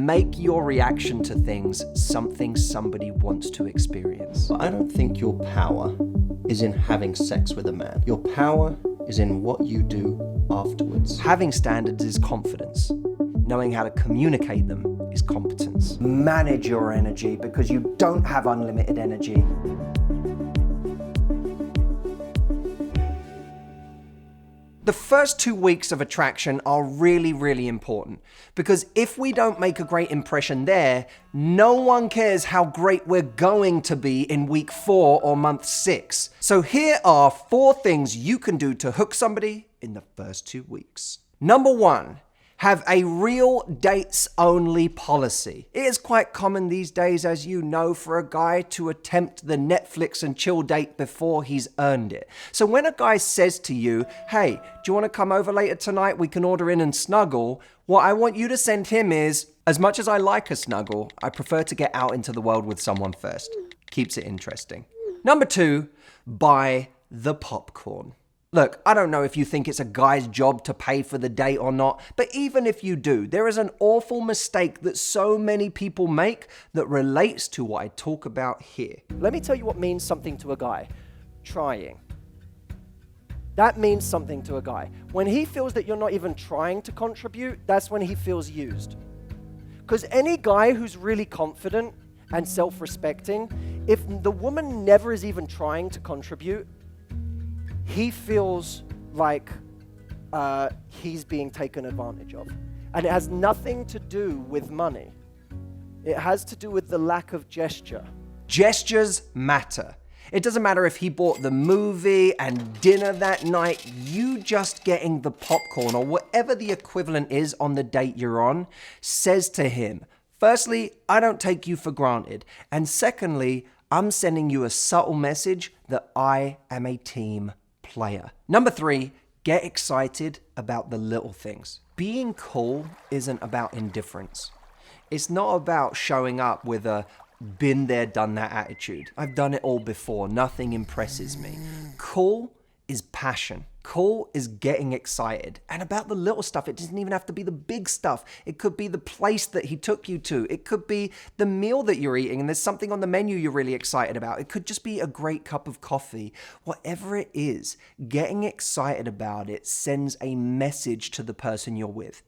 Make your reaction to things something somebody wants to experience. I don't think your power is in having sex with a man. Your power is in what you do afterwards. Having standards is confidence. Knowing how to communicate them is competence. Manage your energy because you don't have unlimited energy. The first 2 weeks of attraction are really, really important because if we don't make a great impression there, no one cares how great we're going to be in week 4 or month 6. So here are 4 things you can do to hook somebody in the first 2 weeks. Number 1, have a real dates-only policy. It is quite common these days, as you know, for a guy to attempt the Netflix and chill date before he's earned it. So when a guy says to you, hey, do you want to come over later tonight? We can order in and snuggle. What I want you to send him is, as much as I like a snuggle, I prefer to get out into the world with someone first. Keeps it interesting. Number 2, buy the popcorn. Look, I don't know if you think it's a guy's job to pay for the date or not, but even if you do, there is an awful mistake that so many people make that relates to what I talk about here. Let me tell you what means something to a guy. Trying. That means something to a guy. When he feels that you're not even trying to contribute, that's when he feels used. Because any guy who's really confident and self-respecting, if the woman never is even trying to contribute, he feels like he's being taken advantage of. And it has nothing to do with money. It has to do with the lack of gesture. Gestures matter. It doesn't matter if he bought the movie and dinner that night, you just getting the popcorn or whatever the equivalent is on the date you're on says to him, firstly, I don't take you for granted. And secondly, I'm sending you a subtle message that I am a team player. Number 3, get excited about the little things. Being cool isn't about indifference. It's not about showing up with a been there, done that attitude. I've done it all before. Nothing impresses me. Cool is passion. Cool is getting excited. And about the little stuff, it doesn't even have to be the big stuff. It could be the place that he took you to. It could be the meal that you're eating and there's something on the menu you're really excited about. It could just be a great cup of coffee. Whatever it is, getting excited about it sends a message to the person you're with.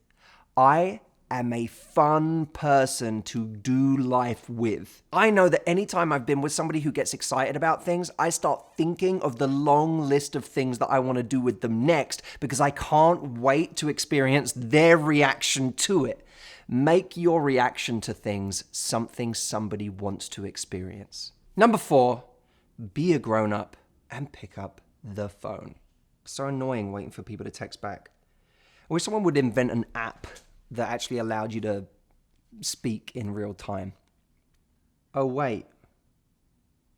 I am a fun person to do life with. I know that anytime I've been with somebody who gets excited about things, I start thinking of the long list of things that I want to do with them next because I can't wait to experience their reaction to it. Make your reaction to things something somebody wants to experience. Number 4, be a grown-up and pick up the phone. So annoying waiting for people to text back. I wish someone would invent an app that actually allowed you to speak in real time. Oh wait,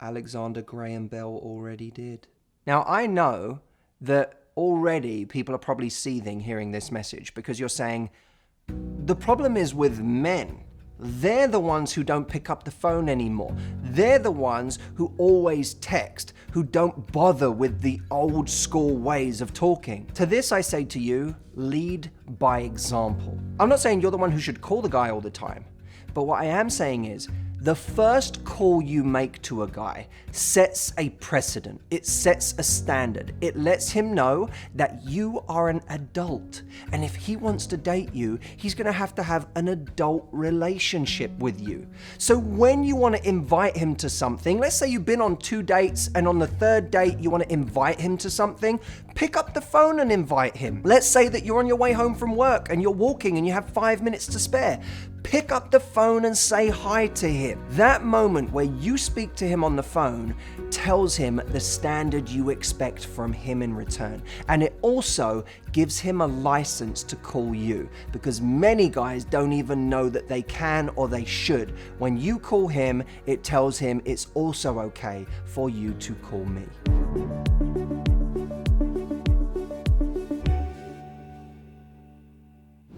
Alexander Graham Bell already did. Now I know that already people are probably seething hearing this message because you're saying, the problem is with men. They're the ones who don't pick up the phone anymore. They're the ones who always text, who don't bother with the old school ways of talking. To this I say to you, lead by example. I'm not saying you're the one who should call the guy all the time, but what I am saying is, the first call you make to a guy sets a precedent. It sets a standard. It lets him know that you are an adult. And if he wants to date you, he's going to have an adult relationship with you. So when you want to invite him to something, let's say you've been on 2 dates and on the 3rd date you want to invite him to something, pick up the phone and invite him. Let's say that you're on your way home from work and you're walking and you have 5 minutes to spare. Pick up the phone and say hi to him. That moment where you speak to him on the phone tells him the standard you expect from him in return. And it also gives him a license to call you, because many guys don't even know that they can or they should. When you call him, it tells him it's also okay for you to call me.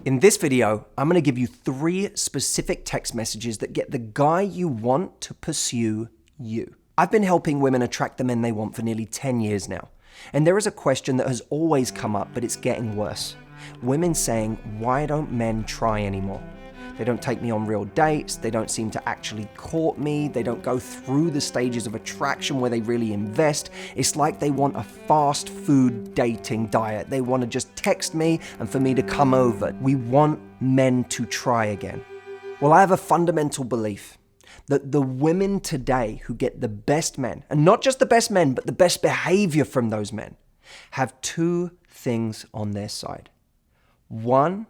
In this video, I'm going to give you 3 specific text messages that get the guy you want to pursue you. I've been helping women attract the men they want for nearly 10 years now. And there is a question that has always come up, but it's getting worse. Women saying, why don't men try anymore? They don't take me on real dates. They don't seem to actually court me. They don't go through the stages of attraction where they really invest. It's like they want a fast food dating diet. They want to just text me and for me to come over. We want men to try again. Well, I have a fundamental belief that the women today who get the best men, and not just the best men, but the best behavior from those men, have two things on their side. One,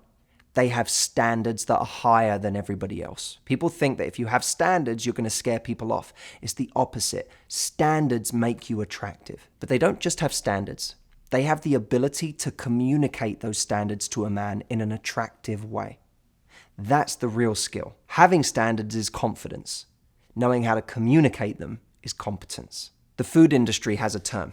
they have standards that are higher than everybody else. People think that if you have standards, you're going to scare people off. It's the opposite. Standards make you attractive. But they don't just have standards. They have the ability to communicate those standards to a man in an attractive way. That's the real skill. Having standards is confidence. Knowing how to communicate them is competence. The food industry has a term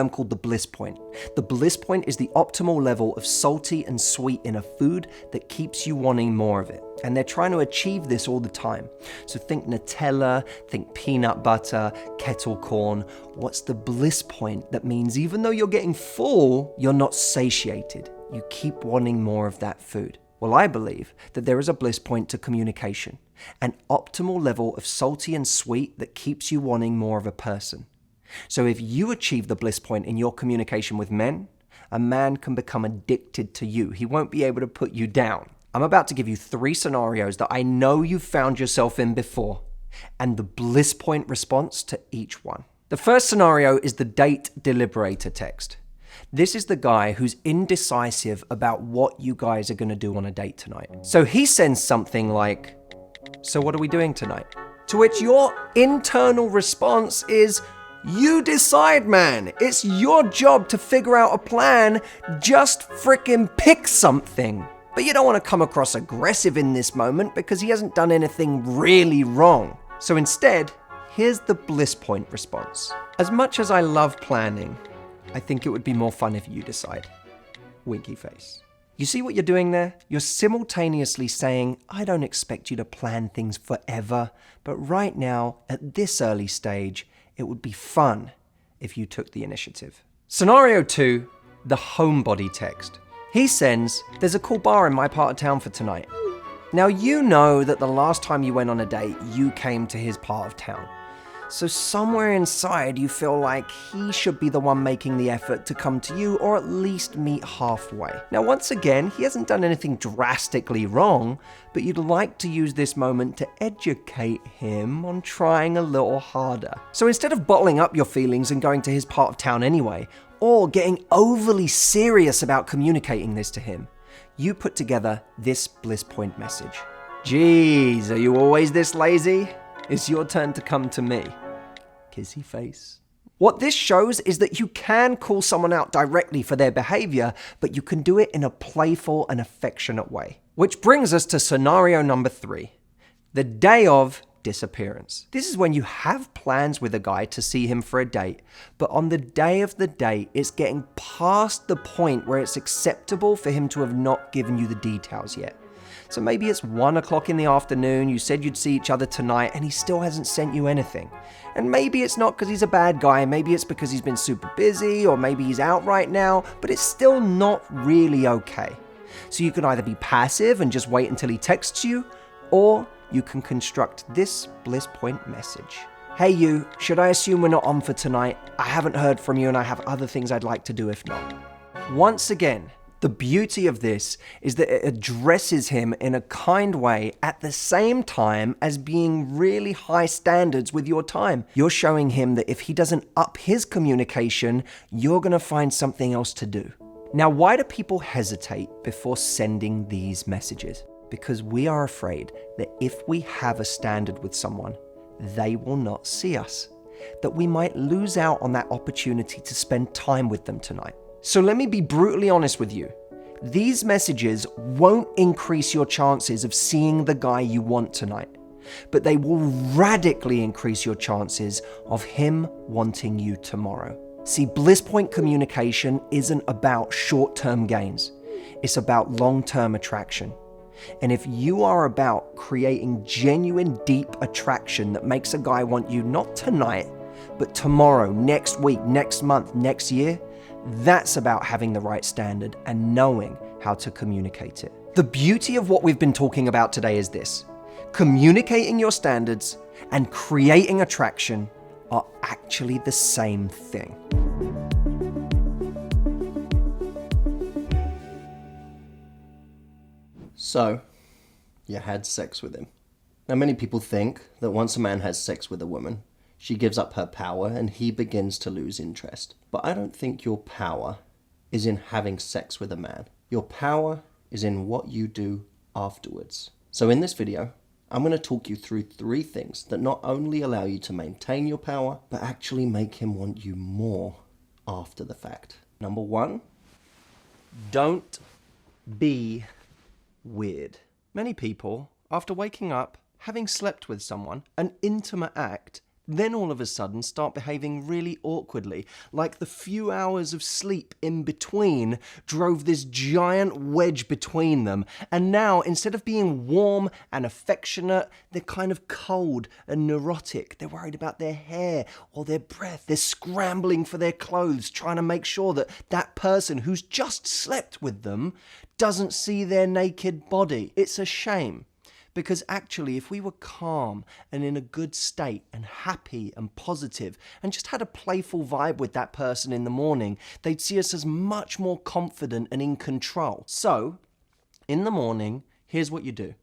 called the bliss point. The bliss point is the optimal level of salty and sweet in a food that keeps you wanting more of it. And they're trying to achieve this all the time. So think Nutella, think peanut butter, kettle corn. What's the bliss point? That means even though you're getting full, you're not satiated. You keep wanting more of that food. Well, I believe that there is a bliss point to communication, an optimal level of salty and sweet that keeps you wanting more of a person. So if you achieve the bliss point in your communication with men, a man can become addicted to you. He won't be able to put you down. I'm about to give you 3 scenarios that I know you've found yourself in before, and the bliss point response to each one. The first scenario is the date deliberator text. This is the guy who's indecisive about what you guys are going to do on a date tonight. So he sends something like, "So what are we doing tonight?" To which your internal response is, "You decide, man. It's your job to figure out a plan. Just frickin' pick something." But you don't want to come across aggressive in this moment because he hasn't done anything really wrong. So instead, here's the bliss point response. "As much as I love planning, I think it would be more fun if you decide." Winky face. You see what you're doing there? You're simultaneously saying, "I don't expect you to plan things forever, but right now, at this early stage, it would be fun if you took the initiative." Scenario 2, the homebody text. He sends, "There's a cool bar in my part of town for tonight." Now you know that the last time you went on a date, you came to his part of town. So somewhere inside you feel like he should be the one making the effort to come to you or at least meet halfway. Now once again, he hasn't done anything drastically wrong, but you'd like to use this moment to educate him on trying a little harder. So instead of bottling up your feelings and going to his part of town anyway, or getting overly serious about communicating this to him, you put together this bliss point message. "Geez, are you always this lazy? It's your turn to come to me." Kissy face. What this shows is that you can call someone out directly for their behavior, but you can do it in a playful and affectionate way. Which brings us to scenario number 3, the day of disappearance. This is when you have plans with a guy to see him for a date, but on the day of the date, it's getting past the point where it's acceptable for him to have not given you the details yet. So maybe it's 1 o'clock in the afternoon, you said you'd see each other tonight, and he still hasn't sent you anything. And maybe it's not because he's a bad guy, maybe it's because he's been super busy, or maybe he's out right now, but it's still not really okay. So you can either be passive and just wait until he texts you, or you can construct this bliss point message. "Hey you, should I assume we're not on for tonight? I haven't heard from you and I have other things I'd like to do if not." Once again, the beauty of this is that it addresses him in a kind way at the same time as being really high standards with your time. You're showing him that if he doesn't up his communication, you're going to find something else to do. Now, why do people hesitate before sending these messages? Because we are afraid that if we have a standard with someone, they will not see us, that we might lose out on that opportunity to spend time with them tonight. So let me be brutally honest with you. These messages won't increase your chances of seeing the guy you want tonight, but they will radically increase your chances of him wanting you tomorrow. See, bliss point communication isn't about short-term gains. It's about long-term attraction. And if you are about creating genuine, deep attraction that makes a guy want you not tonight, but tomorrow, next week, next month, next year, that's about having the right standard and knowing how to communicate it. The beauty of what we've been talking about today is this: communicating your standards and creating attraction are actually the same thing. So, you had sex with him. Now, many people think that once a man has sex with a woman, she gives up her power and he begins to lose interest. But I don't think your power is in having sex with a man. Your power is in what you do afterwards. So in this video, I'm going to talk you through 3 things that not only allow you to maintain your power, but actually make him want you more after the fact. Number 1, Don't be weird. Many people, after waking up, having slept with someone, an intimate act, then all of a sudden start behaving really awkwardly, like the few hours of sleep in between drove this giant wedge between them, and now instead of being warm and affectionate, they're kind of cold and neurotic. They're worried about their hair or their breath. They're scrambling for their clothes, trying to make sure that that person who's just slept with them doesn't see their naked body. It's a shame. Because actually, if we were calm and in a good state and happy and positive and just had a playful vibe with that person in the morning, they'd see us as much more confident and in control. So, in the morning, here's what you do.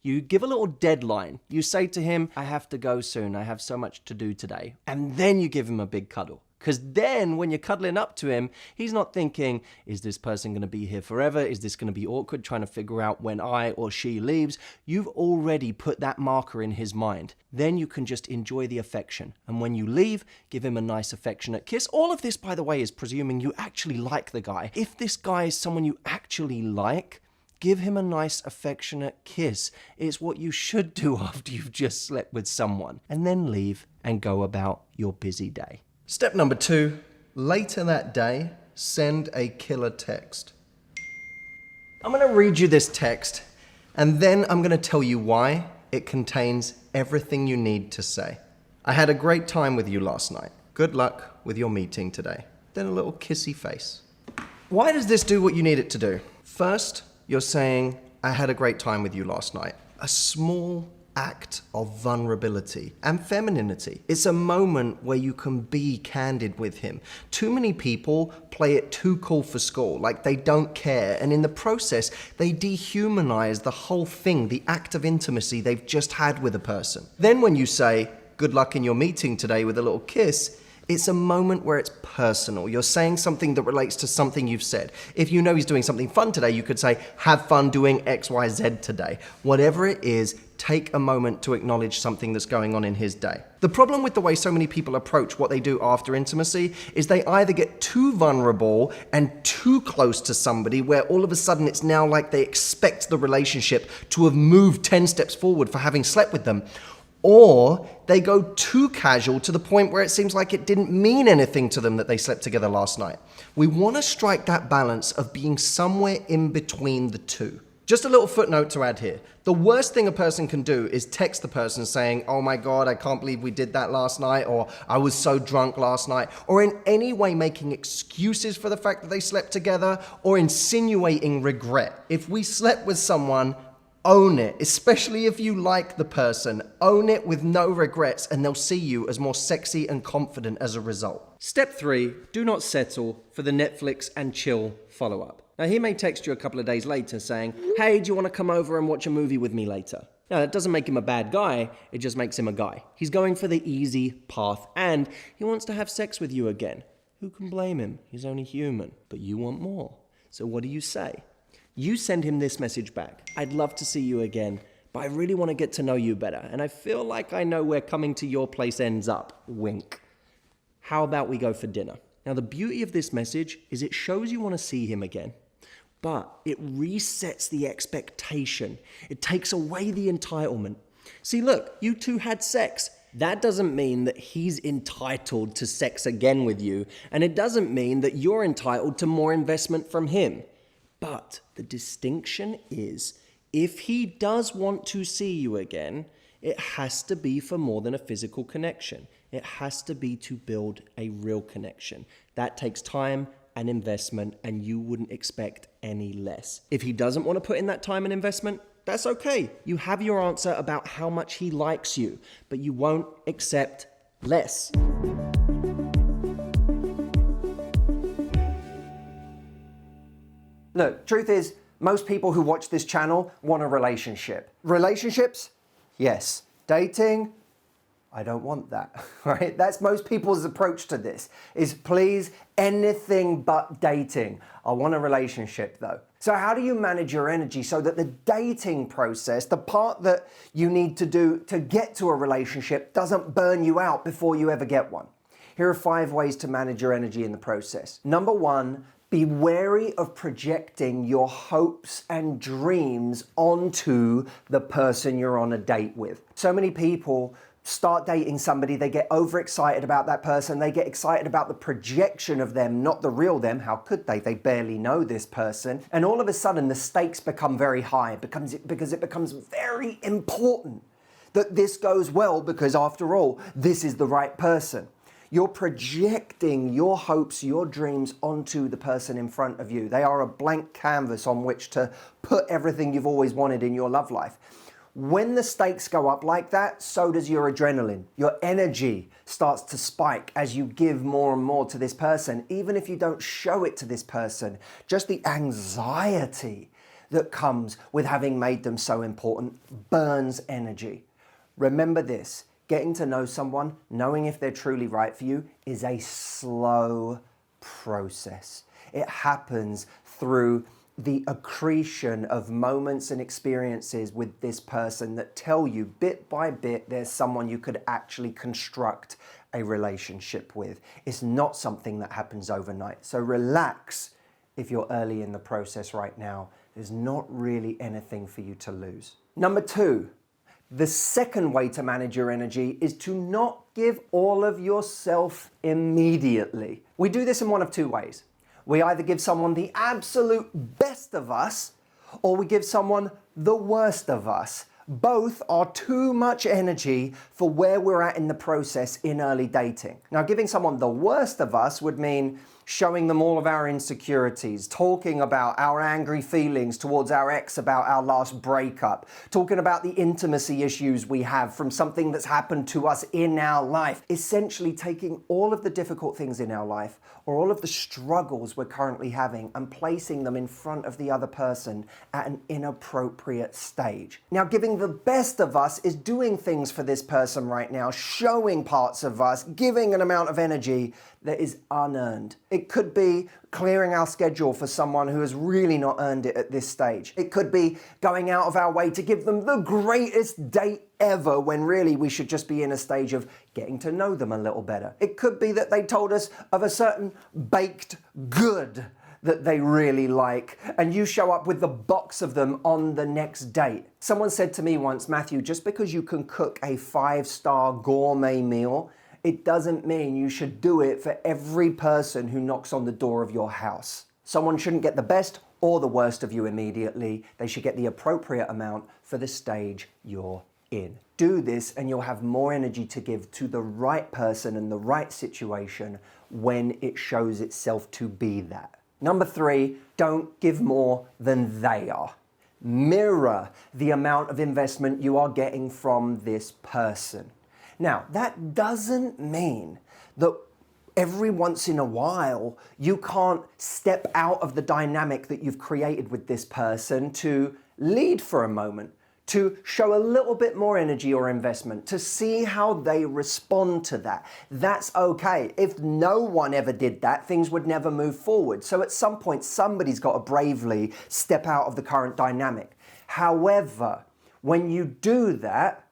You give a little deadline. You say to him, I have to go soon. I have so much to do today. And then you give him a big cuddle. Because then when you're cuddling up to him, he's not thinking, is this person going to be here forever? Is this going to be awkward trying to figure out when I or she leaves? You've already put that marker in his mind. Then you can just enjoy the affection. And when you leave, give him a nice affectionate kiss. All of this, by the way, is presuming you actually like the guy. If this guy is someone you actually like, give him a nice affectionate kiss. It's what you should do after you've just slept with someone. And then leave and go about your busy day. Step number 2, later that day, send a killer text. I'm going to read you this text, and then I'm going to tell you why it contains everything you need to say. I had a great time with you last night. Good luck with your meeting today. Then a little kissy face. Why does this do what you need it to do? First, you're saying, I had a great time with you last night. A small act of vulnerability and femininity. It's a moment where you can be candid with him. Too many people play it too cool for school, like they don't care, and in the process, they dehumanize the whole thing, the act of intimacy they've just had with a person. Then when you say, good luck in your meeting today with a little kiss, it's a moment where it's personal. You're saying something that relates to something you've said. If you know he's doing something fun today, you could say, have fun doing XYZ today. Whatever it is, take a moment to acknowledge something that's going on in his day. The problem with the way so many people approach what they do after intimacy is they either get too vulnerable and too close to somebody where all of a sudden it's now like they expect the relationship to have moved 10 steps forward for having slept with them. Or they go too casual to the point where it seems like it didn't mean anything to them that they slept together last night. We want to strike that balance of being somewhere in between the two. Just a little footnote to add here. The worst thing a person can do is text the person saying, oh my God, I can't believe we did that last night, or I was so drunk last night, or in any way making excuses for the fact that they slept together, or insinuating regret. If we slept with someone, own it, especially if you like the person. Own it with no regrets, and they'll see you as more sexy and confident as a result. Step 3, do not settle for the Netflix and chill follow-up. Now, he may text you a couple of days later saying, hey, do you want to come over and watch a movie with me later? Now, that doesn't make him a bad guy, it just makes him a guy. He's going for the easy path, and he wants to have sex with you again. Who can blame him? He's only human. But you want more. So what do you say? You send him this message back. I'd love to see you again, but I really want to get to know you better, and I feel like I know where coming to your place ends up. Wink. How about we go for dinner? Now, the beauty of this message is it shows you want to see him again, but it resets the expectation. It takes away the entitlement. See, look, you two had sex. That doesn't mean that he's entitled to sex again with you, and it doesn't mean that you're entitled to more investment from him. But the distinction is, if he does want to see you again, it has to be for more than a physical connection. It has to be to build a real connection. That takes time, and investment, and you wouldn't expect any less. If he doesn't want to put in that time and investment, that's okay. You have your answer about how much he likes you, but you won't accept less. Look, truth is, most people who watch this channel want a relationship. Relationships? Yes. Dating? I don't want that, right? That's most people's approach to this, is please, anything but dating. I want a relationship though. So how do you manage your energy so that the dating process, the part that you need to do to get to a relationship, doesn't burn you out before you ever get one? Here are 5 ways to manage your energy in the process. Number 1, be wary of projecting your hopes and dreams onto the person you're on a date with. So many people start dating somebody, they get overexcited about that person, they get excited about the projection of them, not the real them. How could they? They barely know this person. And all of a sudden the stakes become very high because it becomes very important that this goes well, because after all, this is the right person. You're projecting your hopes, your dreams onto the person in front of you. They are a blank canvas on which to put everything you've always wanted in your love life. When the stakes go up like that, so does your adrenaline. Your energy starts to spike as you give more and more to this person. Even if you don't show it to this person, just the anxiety that comes with having made them so important burns energy. Remember this, getting to know someone, knowing if they're truly right for you, is a slow process. It happens through the accretion of moments and experiences with this person that tell you bit by bit there's someone you could actually construct a relationship with. It's not something that happens overnight. So relax if you're early in the process right now. There's not really anything for you to lose. Number 2, the second way to manage your energy is to not give all of yourself immediately. We do this in one of 2 ways. We either give someone the absolute best of us, or we give someone the worst of us. Both are too much energy for where we're at in the process in early dating. Now, giving someone the worst of us would mean showing them all of our insecurities, talking about our angry feelings towards our ex about our last breakup, talking about the intimacy issues we have from something that's happened to us in our life. Essentially taking all of the difficult things in our life, or all of the struggles we're currently having, and placing them in front of the other person at an inappropriate stage. Now, giving the best of us is doing things for this person right now, showing parts of us, giving an amount of energy that is unearned. It could be clearing our schedule for someone who has really not earned it at this stage. It could be going out of our way to give them the greatest date ever, when really we should just be in a stage of getting to know them a little better. It could be that they told us of a certain baked good that they really like, and you show up with the box of them on the next date. Someone said to me once, Matthew, just because you can cook a 5-star gourmet meal, it doesn't mean you should do it for every person who knocks on the door of your house. Someone shouldn't get the best or the worst of you immediately. They should get the appropriate amount for the stage you're in. Do this and you'll have more energy to give to the right person and the right situation when it shows itself to be that. Number 3, don't give more than they are. Mirror the amount of investment you are getting from this person. Now, that doesn't mean that every once in a while you can't step out of the dynamic that you've created with this person to lead for a moment, to show a little bit more energy or investment, to see how they respond to that. That's okay. If no one ever did that, things would never move forward. So at some point, somebody's got to bravely step out of the current dynamic. However, when you do that,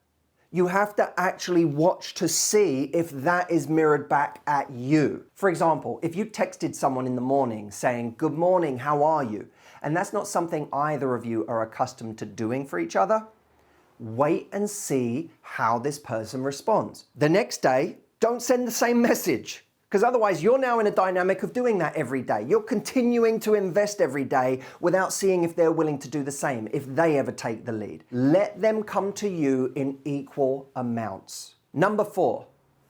you have to actually watch to see if that is mirrored back at you. For example, if you texted someone in the morning saying, "Good morning, how are you?" and that's not something either of you are accustomed to doing for each other, wait and see how this person responds. The next day, don't send the same message, because otherwise you're now in a dynamic of doing that every day. You're continuing to invest every day without seeing if they're willing to do the same, if they ever take the lead. Let them come to you in equal amounts. Number 4,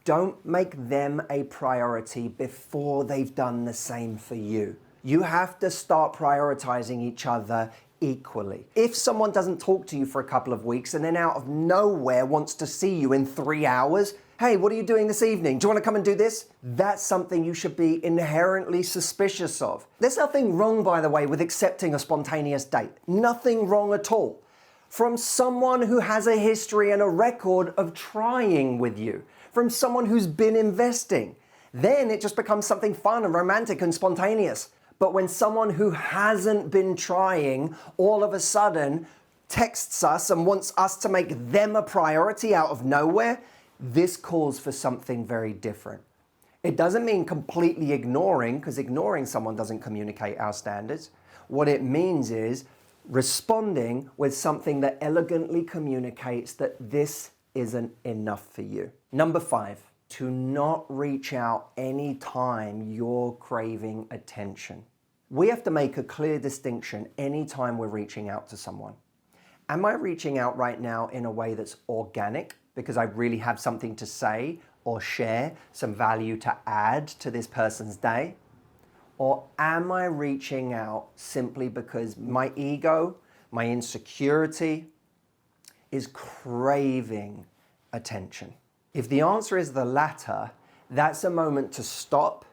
don't make them a priority before they've done the same for you. You have to start prioritizing each other equally. If someone doesn't talk to you for a couple of weeks and then out of nowhere wants to see you in 3 hours, hey, what are you doing this evening? Do you want to come and do this? That's something you should be inherently suspicious of. There's nothing wrong, by the way, with accepting a spontaneous date. Nothing wrong at all. From someone who has a history and a record of trying with you, from someone who's been investing, then it just becomes something fun and romantic and spontaneous. But when someone who hasn't been trying all of a sudden texts us and wants us to make them a priority out of nowhere, this calls for something very different. It doesn't mean completely ignoring, because ignoring someone doesn't communicate our standards. What it means is responding with something that elegantly communicates that this isn't enough for you. Number 5, to not reach out anytime you're craving attention. We have to make a clear distinction anytime we're reaching out to someone. Am I reaching out right now in a way that's organic, because I really have something to say or share, some value to add to this person's day? Or am I reaching out simply because my ego, my insecurity is craving attention? If the answer is the latter, that's a moment to stop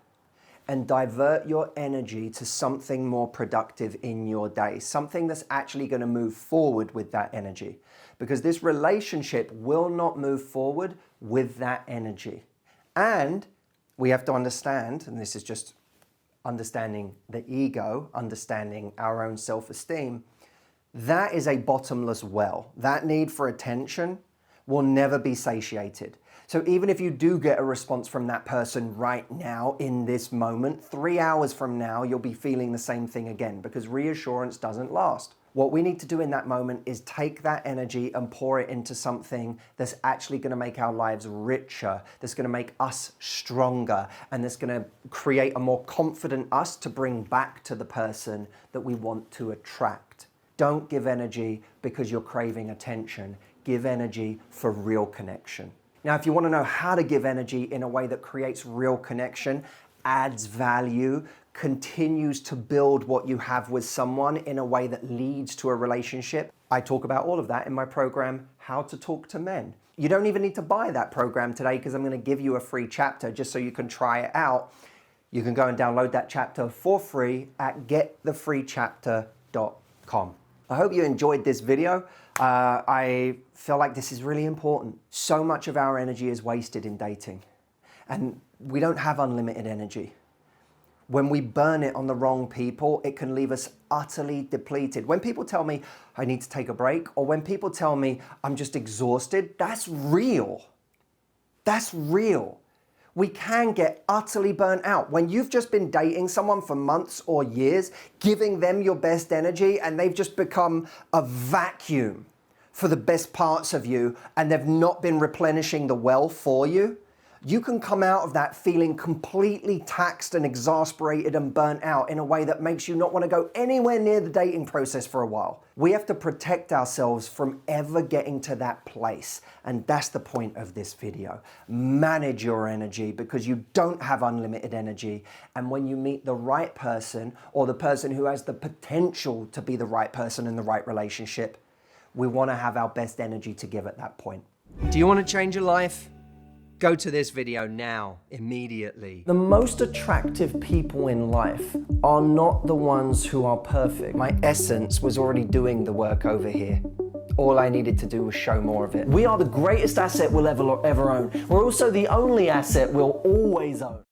and divert your energy to something more productive in your day, something that's actually going to move forward with that energy. Because this relationship will not move forward with that energy. And we have to understand, and this is just understanding the ego, understanding our own self-esteem, that is a bottomless well. That need for attention will never be satiated. So even if you do get a response from that person right now in this moment, 3 hours from now, you'll be feeling the same thing again, because reassurance doesn't last. What we need to do in that moment is take that energy and pour it into something that's actually going to make our lives richer, that's going to make us stronger, and that's going to create a more confident us to bring back to the person that we want to attract. Don't give energy because you're craving attention. Give energy for real connection. Now, if you want to know how to give energy in a way that creates real connection, adds value, continues to build what you have with someone in a way that leads to a relationship, I talk about all of that in my program, How to Talk to Men. You don't even need to buy that program today, because I'm going to give you a free chapter just so you can try it out. You can go and download that chapter for free at getthefreechapter.com. I hope you enjoyed this video. I feel like this is really important. So much of our energy is wasted in dating, and we don't have unlimited energy. When we burn it on the wrong people, it can leave us utterly depleted. When people tell me I need to take a break, or when people tell me I'm just exhausted, that's real. That's real. We can get utterly burnt out. When you've just been dating someone for months or years, giving them your best energy, and they've just become a vacuum for the best parts of you, and they've not been replenishing the well for you, you can come out of that feeling completely taxed and exasperated and burnt out in a way that makes you not want to go anywhere near the dating process for a while. We have to protect ourselves from ever getting to that place. And that's the point of this video. Manage your energy, because you don't have unlimited energy. And when you meet the right person, or the person who has the potential to be the right person in the right relationship, we want to have our best energy to give at that point. Do you want to change your life? Go to this video now, immediately. The most attractive people in life are not the ones who are perfect. My essence was already doing the work over here. All I needed to do was show more of it. We are the greatest asset we'll ever own. We're also the only asset we'll always own.